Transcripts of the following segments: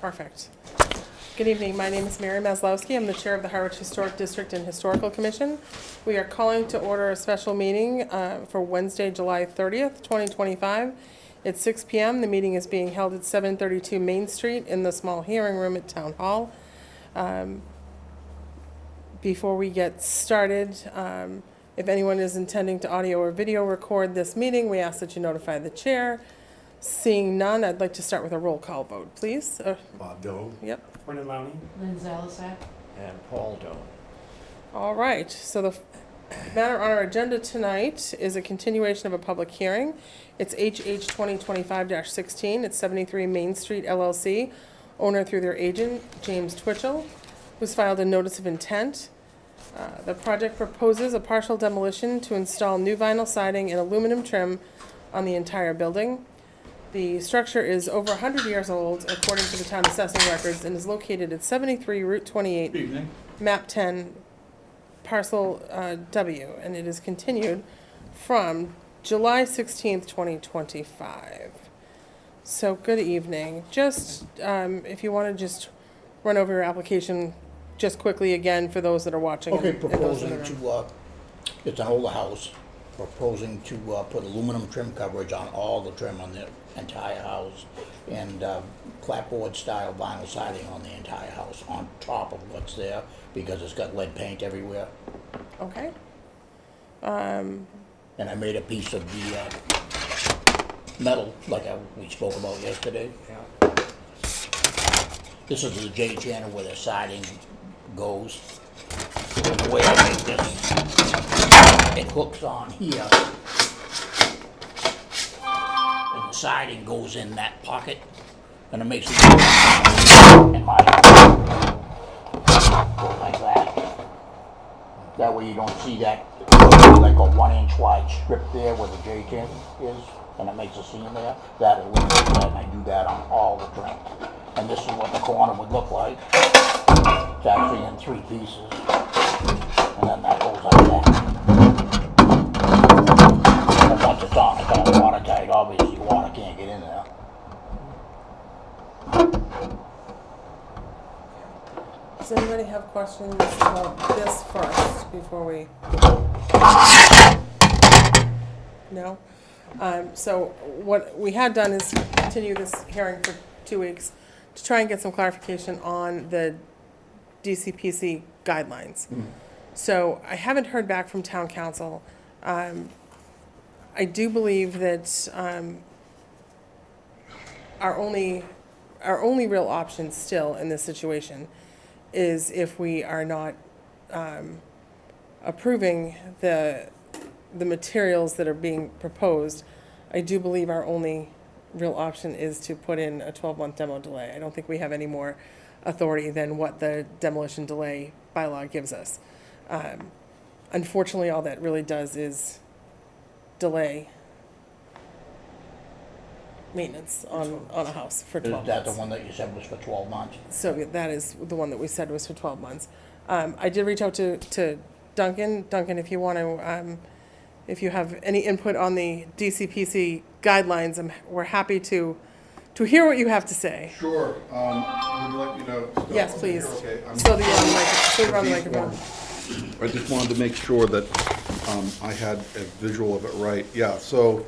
Perfect. Good evening. My name is Mary Maslowski. I'm the chair of the Harwich Historic District and Historical Commission. We are calling to order a special meeting for Wednesday, July 30th, 2025. It's 6 p.m. The meeting is being held at 732 Main Street in the small hearing room at Town Hall. Before we get started, if anyone is intending to audio or video record this meeting, we ask that you notify the chair. Seeing none, I'd like to start with a roll call vote, please. Bob Doe. Yep. Brendan Lowney. Lynn Zalisak. And Paul Doe. All right. So the matter on our agenda tonight is a continuation of a public hearing. It's HH 2025-16. It's 73 Main Street LLC, owner through their agent, James Twitchell, who's filed a notice of intent. The project proposes a partial demolition to install new vinyl siding and aluminum trim on the entire building. The structure is over 100 years old, according to the town assessing records, and is located at 73 Route 28, Map 10, Parcel W, and it is continued from July 16th, 2025. So, good evening. Just, if you want to just run over your application just quickly again for those that are watching. Okay, and those in the proposing room. to, it's an older house, proposing to put aluminum trim coverage on all the trim on the entire house, and clapboard style vinyl siding on the entire house on top of what's there, because it's got lead paint everywhere. Okay. And I made a piece of the metal, like we spoke about yesterday. Yeah. This is the J channel where the siding goes. And the way I make this, it hooks on here, and the siding goes in that pocket, and it makes it in my like that. That way you don't see that like a 1-inch wide strip there where the J tin is, and it makes a seam there. That eliminates that, and I do that on all the trim. And this is what the corner would look like. It's actually in 3 pieces, and then that goes like that. And once it's on, it's all watertight. Obviously, water can't get in there. Does anybody have questions about this first before we? No? So what we had done is continue this hearing for 2 weeks to try and get some clarification on the DCPC guidelines. So I haven't heard back from town council. I do believe that our only real option still in this situation is if we are not approving the materials that are being proposed. I do believe our only real option is to put in a 12-month demo delay. I don't think we have any more authority than what the demolition delay bylaw gives us. Unfortunately, all that really does is delay maintenance on a house for 12 Is that months. the one that you said was for 12 months? So that is the one that we said was for 12 months. I did reach out to Duncan. Duncan, if you want to, if you have any input on the DCPC guidelines, we're happy to hear what you have to say. Sure. Would you like me to? Yes, please. Okay. So you're on the microphone. I just wanted to make sure that I had a visual of it right. Yeah, so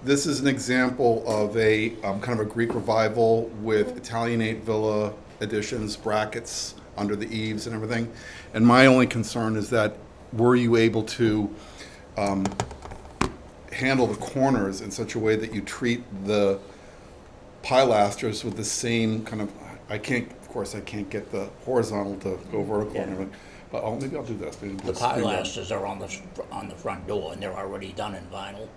this is an example of a kind of a Greek revival with Italianate villa additions, brackets under the eaves and everything. And my only concern is that were you able to handle the corners in such a way that you treat the pilasters with the same kind of, of course I can't get the horizontal to go vertical and everything, but maybe I'll do this. Maybe The let's do that. pilasters are on the front door, and they're already done in vinyl.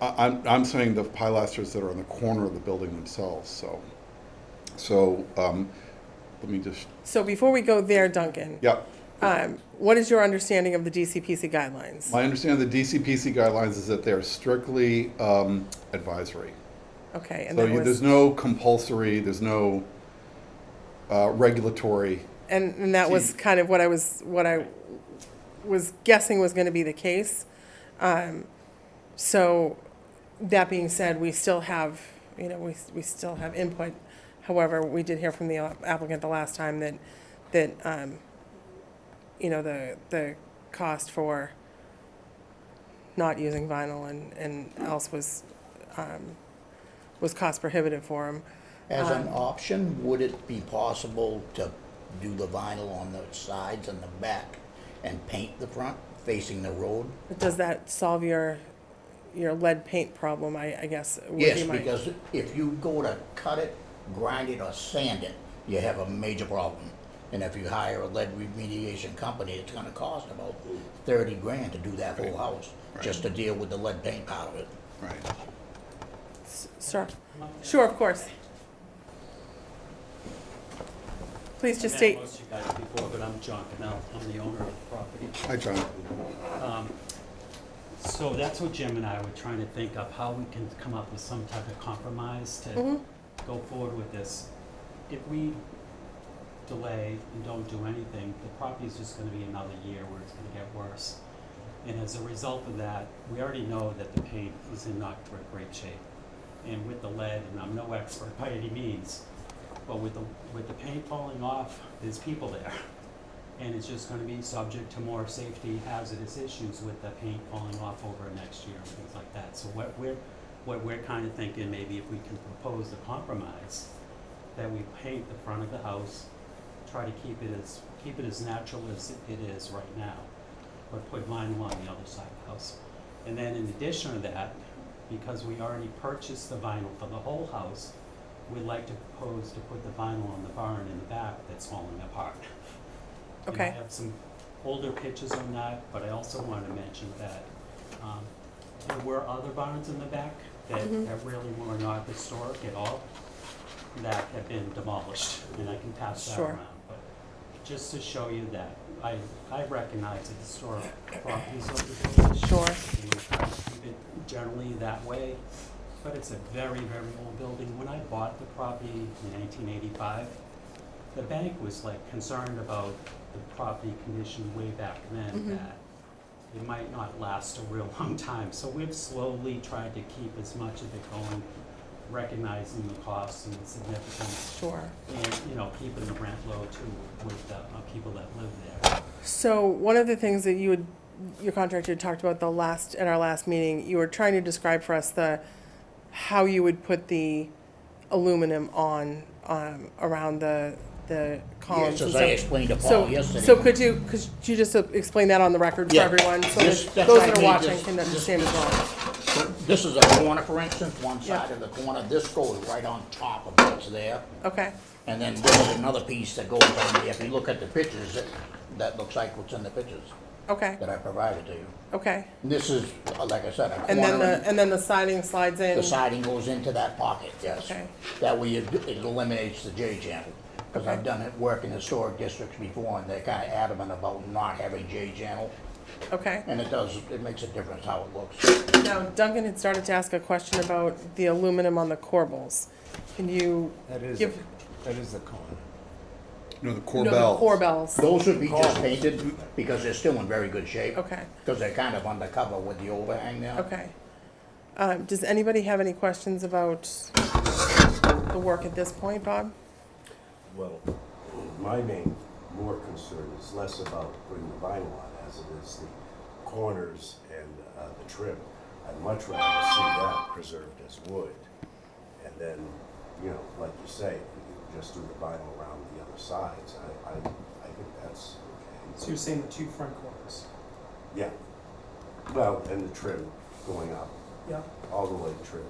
I'm saying the pilasters that are on the corner of the building themselves, so let me just, So before we go there, Duncan, yeah. what is your understanding of the DCPC guidelines? My understanding of the DCPC guidelines is that they're strictly advisory. Okay, and So that was, there's no compulsory, there's no regulatory. and that was kind of what I was guessing was going to be the case. So that being said, we still have, we still have input. However, we did hear from the applicant the last time that, you know, the cost for not using vinyl and else was cost prohibitive for him. As an option, would it be possible to do the vinyl on the sides and the back and paint the front facing the road? Does that solve your lead paint problem, I guess? would Yes, be my- because if you go to cut it, grind it, or sand it, you have a major problem. And if you hire a lead remediation company, it's gonna cost about 30 grand to do that whole house, just to deal with the lead paint part of it. Right. Sure, of course. Please just I've state, met most of you guys before, but I'm John Cannell. I'm the owner of the property. Hi, John. So that's what Jim and I were trying to think of, how we can come up with some type of compromise to go forward with this. If we delay and don't do anything, the property's just gonna be another year where it's gonna get worse. And as a result of that, we already know that the paint is in not great shape. And with the lead, and I'm no expert by any means, but with the paint falling off, there's people there. And it's just gonna be subject to more safety hazardous issues with the paint falling off over next year and things like that. So what we're kind of thinking, maybe if we can propose a compromise, that we paint the front of the house, try to keep it as natural as it is right now, but put vinyl on the other side of the house. And then in addition to that, because we already purchased the vinyl for the whole house, we'd like to propose to put the vinyl on the barn in the back that's falling apart. And Okay. I have some older pictures on that, but I also want to mention that there were other barns in the back that really were not historic at all, that have been demolished, and I can pass that Sure. around. But just to show you that I recognize the historic properties of the village. Sure. And we try to keep it generally that way, but it's a very, very old building. When I bought the property in 1985, the bank was like concerned about the property condition way back then, that it might not last a real long time. So we've slowly tried to keep as much of it going, recognizing the costs and the significance, sure. and, you know, keeping the rent low too with the people that live there. So one of the things that your contractor talked about at our last meeting, you were trying to describe for us how you would put the aluminum on, around the columns Yes, and as I stuff. explained to So, Paul yesterday. so could you just explain that on the record for Yeah. everyone, so This- that that's those why that I are made watching this- can this- understand as well? So this is a corner, for instance, one Yeah. side of the corner, this goes right on top of what's there. Okay, And then there's another piece that goes on there. If you look at the pictures, that looks like what's in the pictures okay, that I provided to you. okay. And this is, like I said, a And then corner. and then the siding slides in? The siding goes into that pocket, yes. Okay. That way it eliminates the J channel. Because Okay. I've done it, work in historic districts before, and they're kind of adamant about not having J channel. Okay. And it makes a difference how it looks. Now, Duncan had started to ask a question about the aluminum on the corbels. Can you That is the corner. No, the No, core the bells. corbels. Those would be just painted because they're still in very good shape. Okay, Because they're kind of undercover with the overhang now. okay. Does anybody have any questions about the work at this point, Bob? Well, my main more concern is less about putting the vinyl on as it is the corners and the trim. I'd much rather see that preserved as wood. And then, you know, like you say, if we could just do the vinyl around the other sides, I think that's okay. So you're saying the two front corners? Yeah. Well, and the trim going up, Yeah. all the way trim.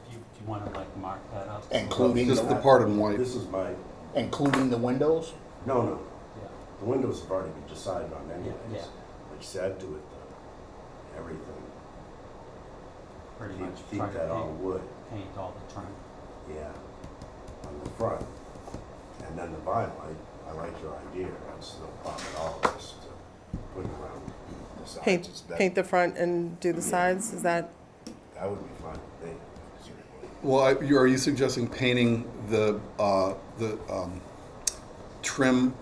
Do you want to like mark that up? Including Just the the, part in white. This is my, including the windows? no, Yeah. the windows have already been decided on anyways. Yeah. Like you said, do it, everything. Pretty Keep- much keep try to that all wood. paint all the trim. Yeah, on the front. And then the vinyl, I like your idea, that's no problem at all, just put it around the sides. Paint, It's better. paint the front and do the sides, is that? That would be fine with me, certainly. Well, are you suggesting painting the trim,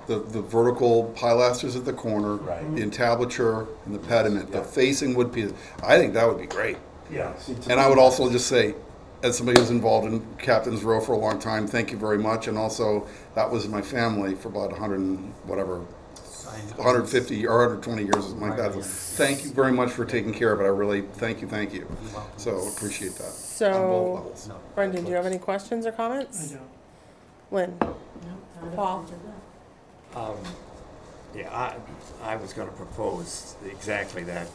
the vertical pilasters at the corner? Right. The entablature and the pediment, the Yeah. facing wood piece? I think that would be great. Yeah. See, to And I me, would also just say, as somebody who's involved in Captain's Row for a long time, thank you very much. And also, that was my family for about 100 and whatever, 150 or 120 years, something like that. So thank you very much for taking care of it. I really, thank you. So appreciate that. On both So, levels. Brendan, do you have any questions or comments? I don't. Lynn? Paul? Yeah, I was gonna propose exactly that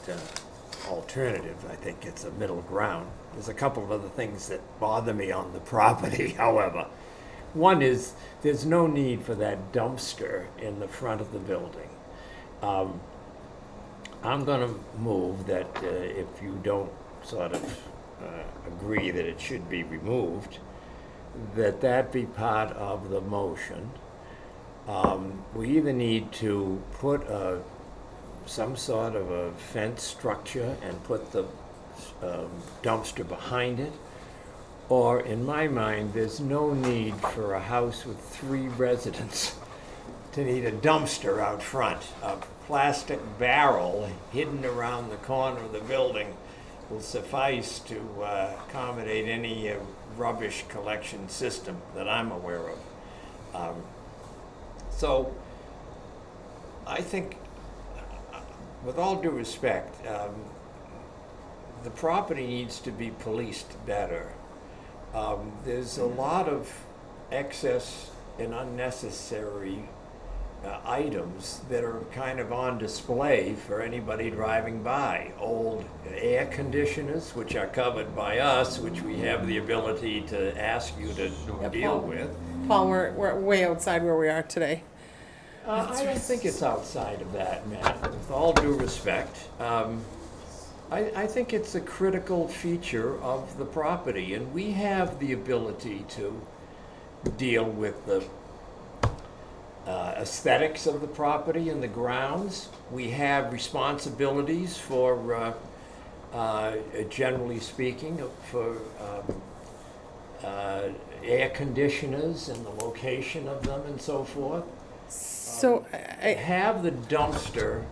alternative. I think it's a middle ground. There's a couple of other things that bother me on the property, however. One is, there's no need for that dumpster in the front of the building. I'm gonna move that if you don't sort of agree that it should be removed, that be part of the motion. We either need to put some sort of a fence structure and put the dumpster behind it, or in my mind, there's no need for a house with 3 residents to need a dumpster out front. A plastic barrel hidden around the corner of the building will suffice to accommodate any rubbish collection system that I'm aware of. So I think, with all due respect, the property needs to be policed better. There's a lot of excess and unnecessary items that are kind of on display for anybody driving by. Old air conditioners, which are covered by us, which we have the ability to ask you to deal with. Paul, we're way outside where we are today. I don't think it's outside of that, Matt, with all due respect. I think it's a critical feature of the property, and we have the ability to deal with the aesthetics of the property and the grounds. We have responsibilities for, generally speaking, for air conditioners and the location of them and so forth. So, Have the dumpster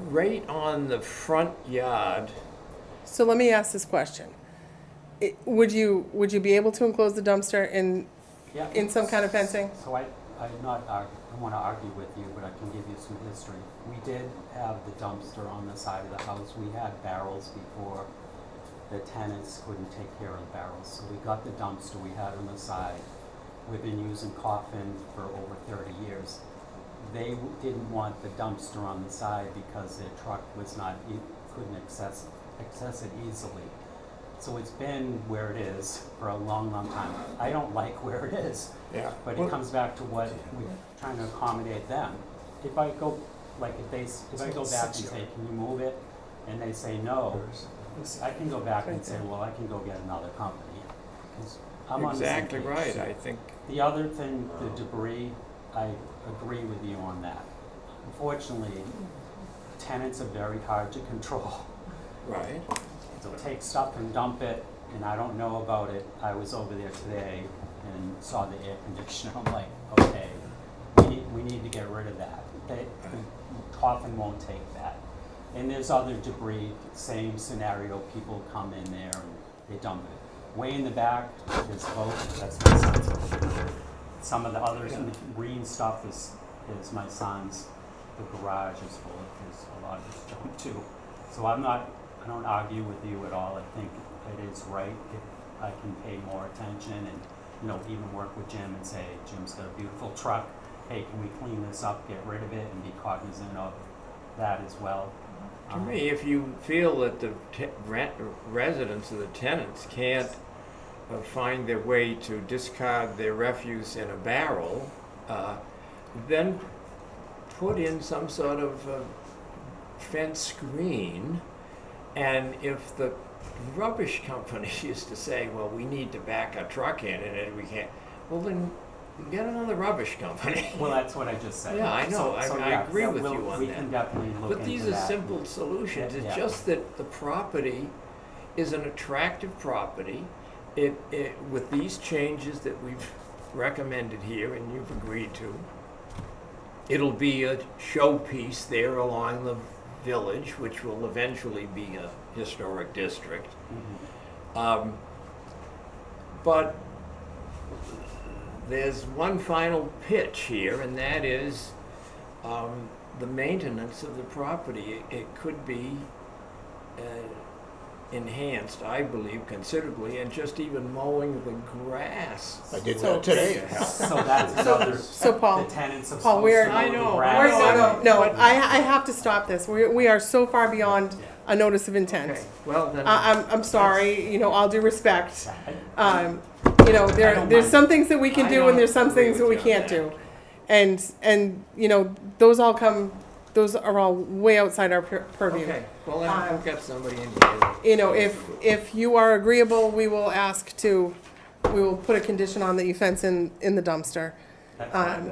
right on the front yard. so let me ask this question. Would you be able to enclose the dumpster in some kind of fencing? So I don't want to argue with you, but I can give you some history. We did have the dumpster on the side of the house. We had barrels before the tenants couldn't take care of the barrels. So we got the dumpster, we had it on the side. We've been using Coffin for over 30 years. They didn't want the dumpster on the side because their truck was couldn't access it easily. So it's been where it is for a long, long time. I don't like where it is. Yeah. But it comes back to what we're trying to accommodate them. If I go, if I go back and say, can you move it? And they say no, I can go back and say, well, I can go get another company. 'Cause I'm on the same Exactly page. right, I think. The other thing, the debris, I agree with you on that. Unfortunately, tenants are very hard to control. Right. They'll take stuff and dump it, and I don't know about it. I was over there today and saw the air conditioner. I'm like, okay, we need to get rid of that. The Coffin won't take that. And there's other debris, same scenario, people come in there and they dump it. Way in the back, there's both, that's my son's. Some of the other green stuff is my son's. The garage is full of a lot of his junk too. So I don't argue with you at all. I think it is right if I can pay more attention and, even work with Jim and say, Jim's got a beautiful truck. Hey, can we clean this up, get rid of it, and be cognizant of that as well. To me, if you feel that the residents or the tenants can't find their way to discard their refuse in a barrel, then put in some sort of fence screen. And if the rubbish company is to say, well, we need to back our truck in and we can't, well, then get another rubbish company. Well, that's what I just said. Yeah, I know. I agree with you on we that. can definitely look But these into are that. simple solutions. Yeah. It's just that the property is an attractive property. It with these changes that we've recommended here and you've agreed to, it'll be a showpiece there along the village, which will eventually be a historic district. Mhm. But there's one final pitch here, and that is the maintenance of the property. It could be enhanced, I believe, considerably, and just even mowing the grass. I did So- that today. So that's another, So Paul, the tenants of Paul, we're- supposed to I mow know, the I Wait, grass. no, I have to stop this. We are so far beyond a notice of intent. Okay, well then. I'm sorry, all due respect. I- There's mind. some things that we can I do and there's some don't agree things that we with you on can't that. do. And those are all way outside our purview. Okay, well then I've got somebody in here. that- If you are agreeable, we will put a condition on that you fence in the dumpster. That's-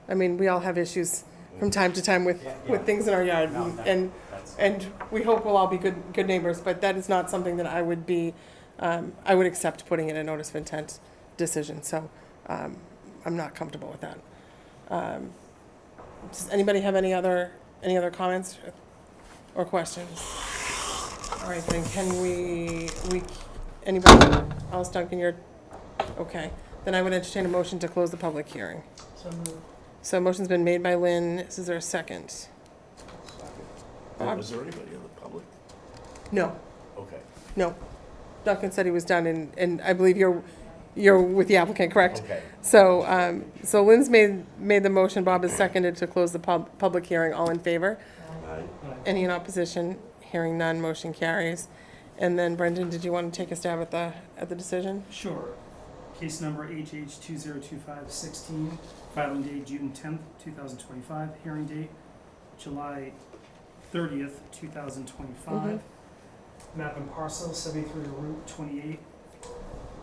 And we all have issues from time to time with Yeah. things in our yard, No, that's- and we hope we'll all be good neighbors, but that is not something that I would accept putting in a notice of intent decision, so, I'm not comfortable with that. Does anybody have any other comments or questions? All right, then anybody else, Duncan, okay, then I would entertain a motion to close the public hearing. So a motion's been made by Lynn, is there a second? Bob? Was there anybody in the public? No, Okay. no. Duncan said he was done, and I believe you're with the applicant, correct? Okay. So Lynn's made the motion, Bob has seconded to close the public hearing, all in favor? Aye. Any in opposition? Hearing none, motion carries. And then Brendan, did you want to take a stab at the decision? Sure. Case number HH 202516, filing date June 10th, 2025, hearing date July 30th, 2025. Map and parcel 73 Route 28,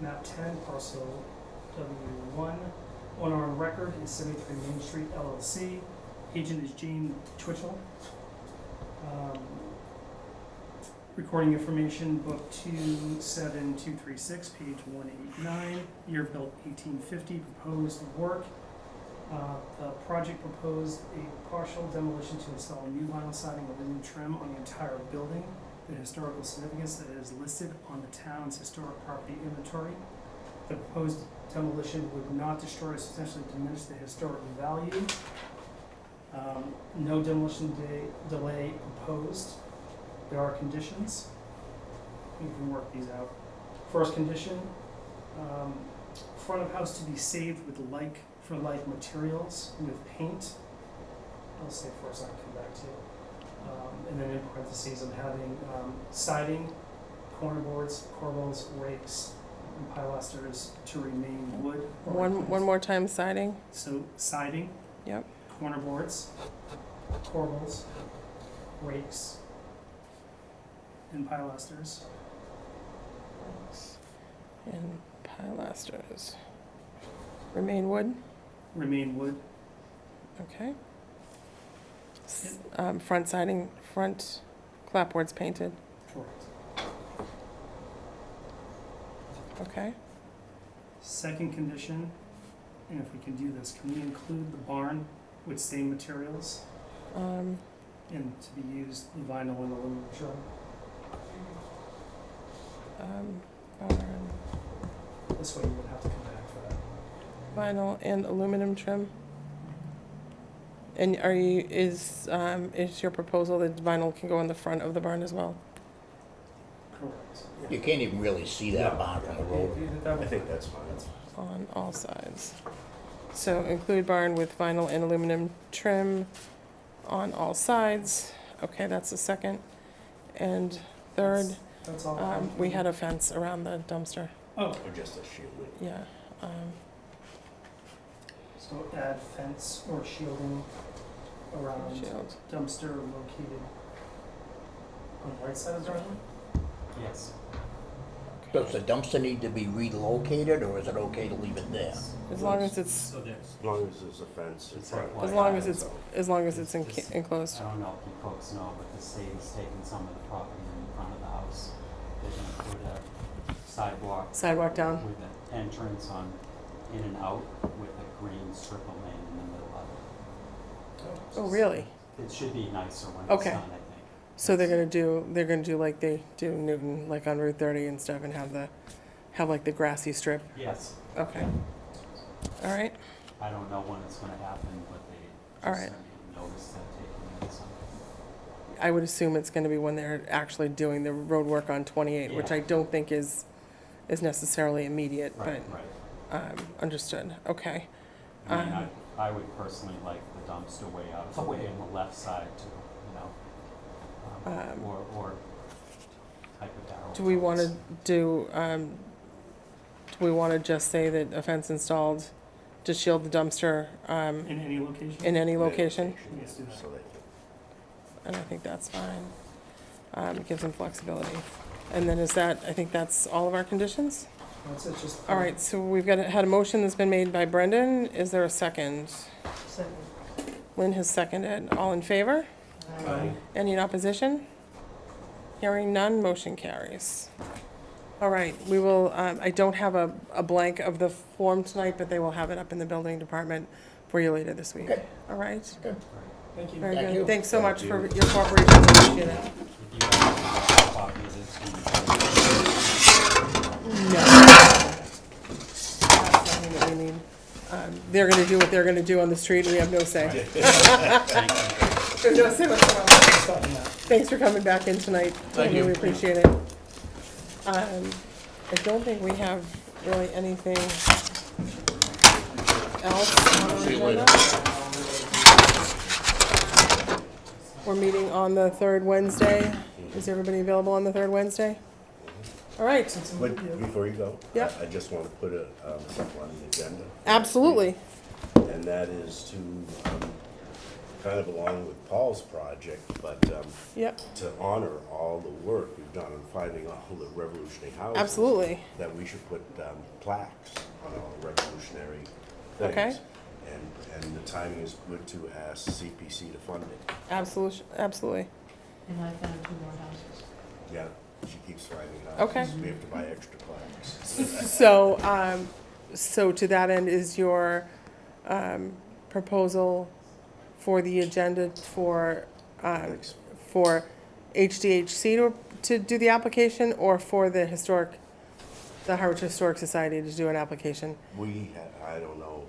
map 10, parcel W1. Owner on record is 73 Main Street LLC. Agent is Jane Twitchell. Recording information, book 27236, page 189, year built 1850, proposed work. The project proposed a partial demolition to install new vinyl siding with a new trim on the entire building. The historical significance that is listed on the town's historic property inventory. The proposed demolition would not destroy or substantially diminish the historic value. No demolition delay proposed. There are conditions. You can work these out. First condition, front of house to be saved with like-for-like materials with paint. I'll say first, I'll come back to it. And then in parentheses, I'm having siding, corner boards, corbels, rakes, and pilasters to remain wood. or One more time, siding? So siding, Yep. corner boards, corbels, rakes, and pilasters. And pilasters. Remain wood, Remain wood. okay. Front siding, front clapboards painted, Correct. okay. Second condition, and if we can do this, can we include the barn with same materials Um, and to be used the vinyl and aluminum trim? Barn, This way you would have to come back for that. vinyl and aluminum trim. And is your proposal that vinyl can go in the front of the barn as well? Correct. You can't even really see that barn from the road. I think that's fine. On all sides. So include barn with vinyl and aluminum trim on all sides. Okay, that's the second. And third, That's all. we had a fence around the dumpster, Oh, Or just a shielding. yeah. so add fence or shielding around Shield. dumpster located on the right side of the driveway? Yes. Does the dumpster need to be relocated, or is it okay to leave it there? As long as it's, So there's, As long as there's a fence in It's front. like as long as it's enclosed. I don't know if you folks know, but the state is taking some of the property in front of the house. They're gonna put a Sidewalk down. with an entrance on in and out with a green strip of land in the middle of it. Oh, really? It should be nicer when it's Okay. done, I think. So they're gonna do like they do Newton, like on Route 30 and stuff, and have the have like the grassy strip? Yes, Okay. All right, I don't know when it's gonna happen, but they All just right. sent me a notice that taking it, so. I would assume it's gonna be when they're actually doing the road work on 28, which Yeah. I don't think is necessarily immediate, but, Right. understood, okay. I mean, I would personally like the dumpster way out of the way on the left side too, you know? Or type of barrel. Do we want to totes. do we want to just say that a fence installed to shield the dumpster, In any location? in any location? Let's do that. So they And I think that's fine. It gives them flexibility. And then I think that's all of our conditions? That's it, just. All right, so we've had a motion that's been made by Brendan. Is there a second? Second. Lynn has seconded. All in favor? Aye. Any in opposition? Hearing none, motion carries. All right, we will, I don't have a blank of the form tonight, but they will have it up in the building department for you later this week. Okay. All right? Thank you. Very Thank good. you. Thanks so Thank much you. for your cooperation. Appreciate it. If you have a copy of this, No. That's nothing that we need. They're gonna do what they're gonna do on the street, we have no say. thank you. We have no say whatsoever. Thanks for coming back in tonight. Thank you. We appreciate it. I don't think we have really anything else on our agenda. We're meeting on the third Wednesday. Is everybody available on the third Wednesday? All right, But before you go, Yep. I just want to put something on the agenda. absolutely. And that is to, kind of along with Paul's project, but Yep, to honor all the work we've done on finding all the revolutionary houses. absolutely. That we should put plaques on all the revolutionary things. Okay. And the timing is good to ask CPC to fund it. Absolutely, absolutely. And I found 2 more houses. Yeah, she keeps finding houses. Okay. We have to buy extra plaques. So to that end, is your proposal for the agenda for HDHC to do the application, or for the Harwich Historic Society to do an application? I don't know,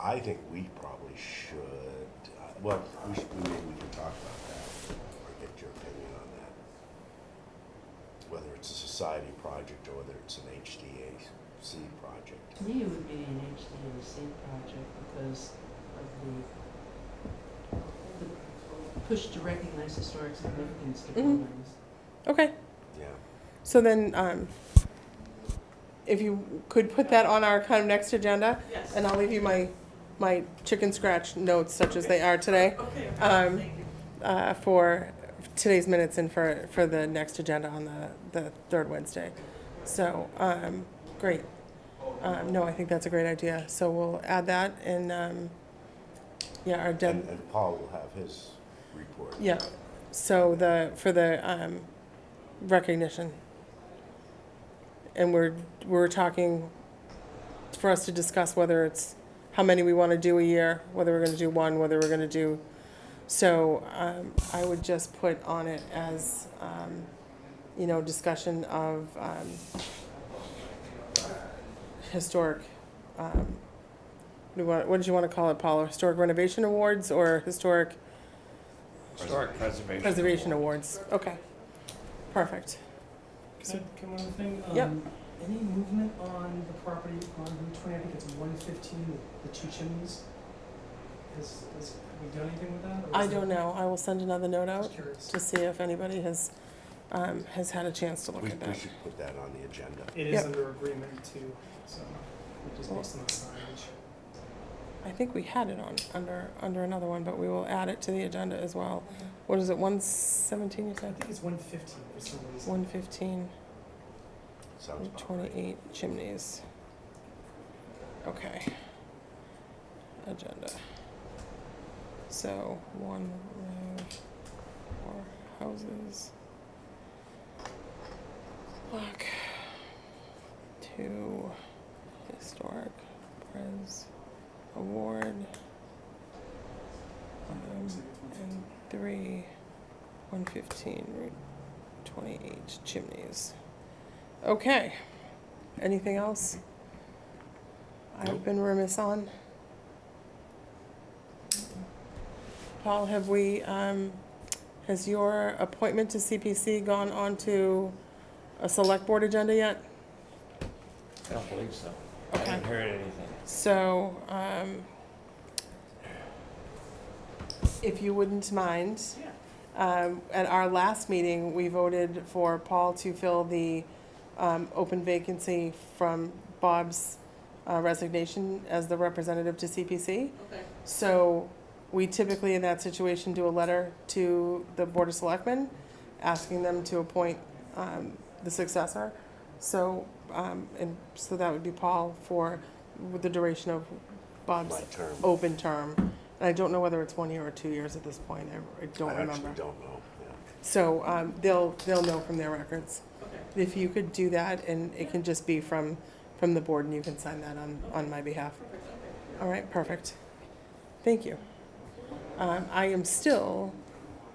I think we probably should, well, maybe we can talk about that, or get your opinion on that. Whether it's a society project or whether it's an HDHC project. To me, it would be an HDHC project because of the push to recognize historic significance to buildings. Okay, Yeah. so then, if you could put that on our kind of next agenda, Yes. and I'll leave you my chicken scratch notes such as they are today. Okay, For today's minutes and for the next agenda on the third Wednesday. So, great. No, I think that's a great idea. So we'll add that and, yeah, our And Paul will have his report. yeah. So for the recognition. And we're talking for us to discuss whether it's how many we want to do a year, whether we're going to do one, whether we're going to do. So I would just put on it as, discussion of historic, what did you want to call it, Paul? Historic renovation awards or historic Historic preservation. preservation awards? Okay, perfect. Can one other thing? Yep. Any movement on the property on Route 20, I think it's 115, the 2 chimneys? Have we done anything with that? or I is don't that- know. I will send another note Just out curious. to see if anybody has had a chance to look We at that. should put that on the agenda. It is Yep. under agreement too, so we just based on the signage. I think we had it under another one, but we will add it to the agenda as well. What is it, 117 you I said? think it's 115 for some reason. 115, Sounds about right. 28 chimneys. Okay. Agenda. So, 1 road, 4 houses. Block. 2 historic pres award. And 3 115 Route 28 chimneys. Okay. anything else I've been remiss on? Paul, have we, has your appointment to CPC gone on to a select board agenda yet? I don't believe so. I Okay. haven't heard anything. So, if you wouldn't mind, at our last meeting, we voted for Paul to fill the open vacancy from Bob's resignation as the representative to CPC. Okay. So we typically, in that situation, do a letter to the Board of Selectmen asking them to appoint the successor. So, and so that would be Paul for the duration of Bob's My term. open term. And I don't know whether it's 1 year or 2 years at this point. I don't I remember. actually don't know, yeah. So they'll know from their records. Okay. If you could do that, and it can just be from the board, and you can sign that on my behalf. All right, perfect. Thank you. I am still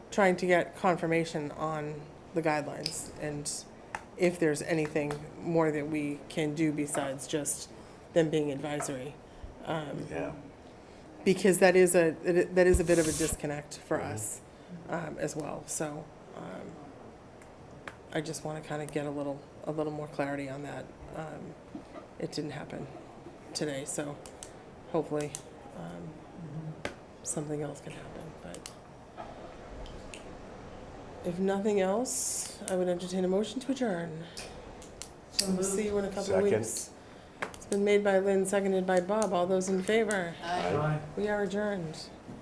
trying to get confirmation on the guidelines and if there's anything more that we can do besides just them being advisory. Yeah. Because that is a bit of a disconnect for us as well. So I just want to kind of get a little more clarity on that. It didn't happen today, so hopefully something else can happen. But if nothing else, I would entertain a motion to adjourn. We'll see you in a couple of Second. weeks. It's been made by Lynn, seconded by Bob. All those in favor? Aye. We are adjourned.